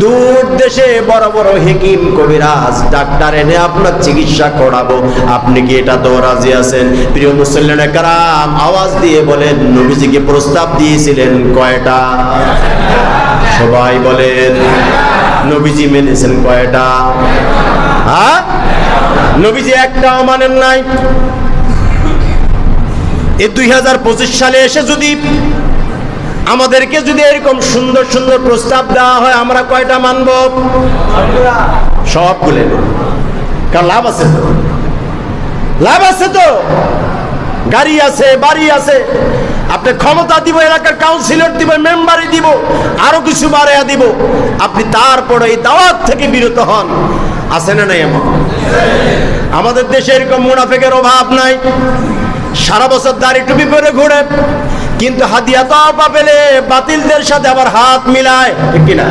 দূর দেশে বড় বড় হেকিম কবিরাজ ডাক্তার এনে আপনার চিকিৎসা করাবো, আপনি কি এটা তো রাজি আছেন? প্রিয় মুসল্লিনে কারাম, আওয়াজ দিয়ে বলেন, নবীজিকে প্রস্তাব দিয়েছিলেন কয়টা? সবাই বলেন, নবীজি মেনেছেন কয়টা? হ্যাঁ, নবীজি একটাও মানেন নাই। এই 2025 সালে এসে যদি আমাদেরকে যদি এরকম সুন্দর সুন্দর প্রস্তাব দেওয়া হয়, আমরা কয়টা মানব? সবগুলো। কারণ লাভ আছে তো, লাভ আছে তো, গাড়ি আছে, বাড়ি আছে, আপনি ক্ষমতা দিব, এলাকার কাউন্সিলর দিব, মেম্বারই দিব, আরো কিছু বাড়াইয়া দিব, আপনি তারপরে এই দাওয়াত থেকে বিরত হন। আছে না নাই? এমন আমাদের দেশে এরকম মুনাফিকের অভাব নাই, সারা বছর দাড়ি টুপি পরে ঘুরে, কিন্তু হাদিয়া তো পেলে বাতিলদের সাথে আবার হাত মিলায়, ঠিক কিনা?